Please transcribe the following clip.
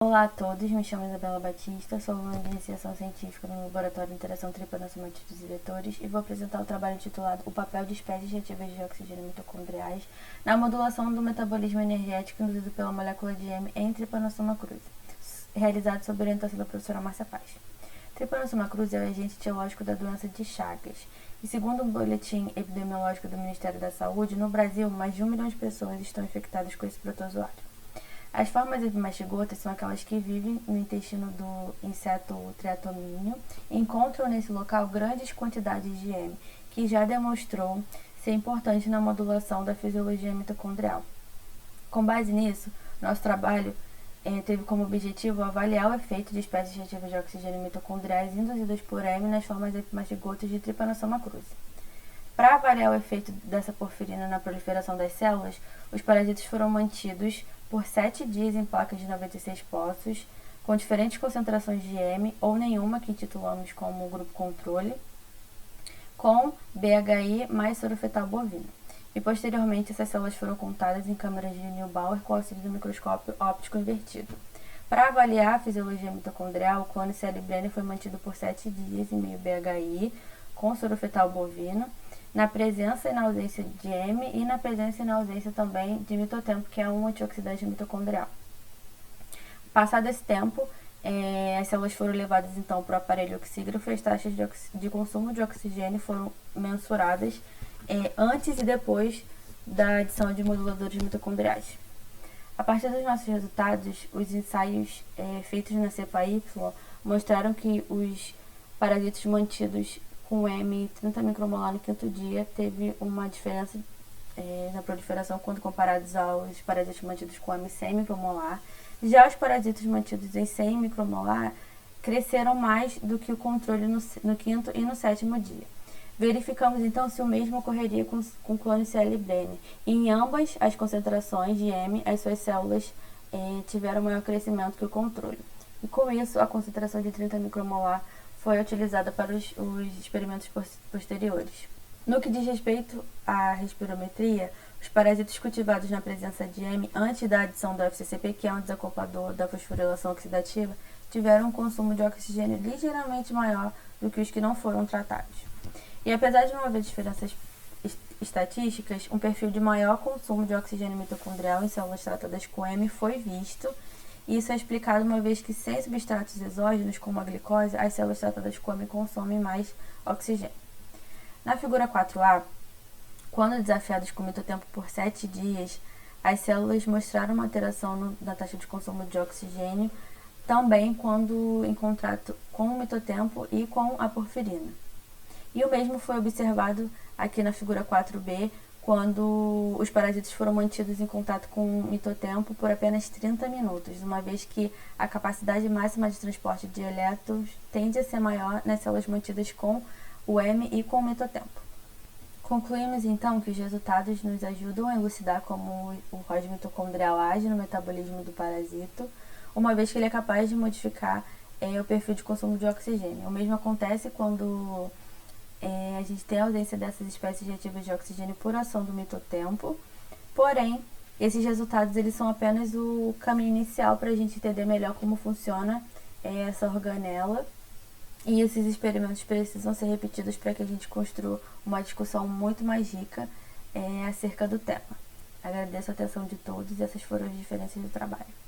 Olá a todos, me chamo Isabela Batista, sou aluna de iniciação científica no Laboratório de Interação Tripanosomáticos e Vetores e vou apresentar o trabalho intitulado O papel de espécies reativas de oxigênio mitocondriais na modulação do metabolismo energético induzido pela molécula de M em Trypanosoma cruzi, realizado sob orientação da professora Márcia Paz. Trypanosoma cruzi é o agente etiológico da doença de Chagas e, segundo o boletim epidemiológico do Ministério da Saúde, no Brasil, mais de 1 milhão de pessoas estão infectadas com esse protozoário. As formas epimastigotas são aquelas que vivem no intestino do inseto triatomínio e encontram nesse local grandes quantidades de M, que já demonstrou ser importante na modulação da fisiologia mitocondrial. Com base nisso, nosso trabalho teve como objetivo avaliar o efeito de espécies reativas de oxigênio mitocondriais induzidas por M nas formas epimastigotas de Trypanosoma cruzi. Para avaliar o efeito dessa porfirina na proliferação das células, os parasitas foram mantidos por 7 dias em placas de 96 poços, com diferentes concentrações de M, ou nenhuma, que intitulamos como grupo controle, com BHI mais soro fetal bovino. E posteriormente essas células foram contadas em câmeras de Neubauer com auxílio do microscópio óptico invertido. Para avaliar a fisiologia mitocondrial, o clone C-librene foi mantido por 7 dias em meio BHI, com soro fetal bovino, na presença e na ausência de M e na presença e na ausência também de mitotempo, que é um antioxidante mitocondrial. Passado esse tempo, as células foram levadas então para o aparelho oxígrafo e as taxas de consumo de oxigênio foram mensuradas antes e depois da adição de moduladores mitocondriais. A partir dos nossos resultados, os ensaios feitos na cepa Y mostraram que os parasitas mantidos com M 30 micromolar no quinto dia teve uma diferença na proliferação quando comparados aos parasitas mantidos com M 100 micromolar. Já os parasitas mantidos em 100 micromolar cresceram mais do que o controle no quinto e no sétimo dia. Verificamos então se o mesmo ocorreria com o clone C-librene. Em ambas as concentrações de M, as suas células tiveram maior crescimento que o controle. E com isso, a concentração de 30 micromolar foi utilizada para os experimentos posteriores. No que diz respeito à respirometria, os parasitas cultivados na presença de M antes da adição do FCCP, que é um desacoplador da fosforilação oxidativa, tiveram um consumo de oxigênio ligeiramente maior do que os que não foram tratados. E apesar de não haver diferenças estatísticas, um perfil de maior consumo de oxigênio mitocondrial em células tratadas com M foi visto. Isso é explicado uma vez que sem substratos exógenos, como a glicose, as células tratadas com M consomem mais oxigênio. Na figura 4A, quando desafiadas com mitotempo por 7 dias, as células mostraram uma alteração na taxa de consumo de oxigênio, também quando em contrato com o mitotempo e com a porfirina. E o mesmo foi observado aqui na figura 4B, quando os parasitas foram mantidos em contato com o mitotempo por apenas 30 minutos, uma vez que a capacidade máxima de transporte de elétrons tende a ser maior nas células mantidas com o M e com o mitotempo. Concluímos então que os resultados nos ajudam a elucidar como o ROS mitocondrial age no metabolismo do parasito, uma vez que ele é capaz de modificar o perfil de consumo de oxigênio. O mesmo acontece quando a gente tem a ausência dessas espécies reativas de oxigênio por ação do mitotempo, porém, esses resultados eles são apenas o caminho inicial para a gente entender melhor como funciona essa organela, e esses experimentos precisam ser repetidos para que a gente construa uma discussão muito mais rica acerca do tema. Agradeço a atenção de todos e essas foram as diferenças do trabalho.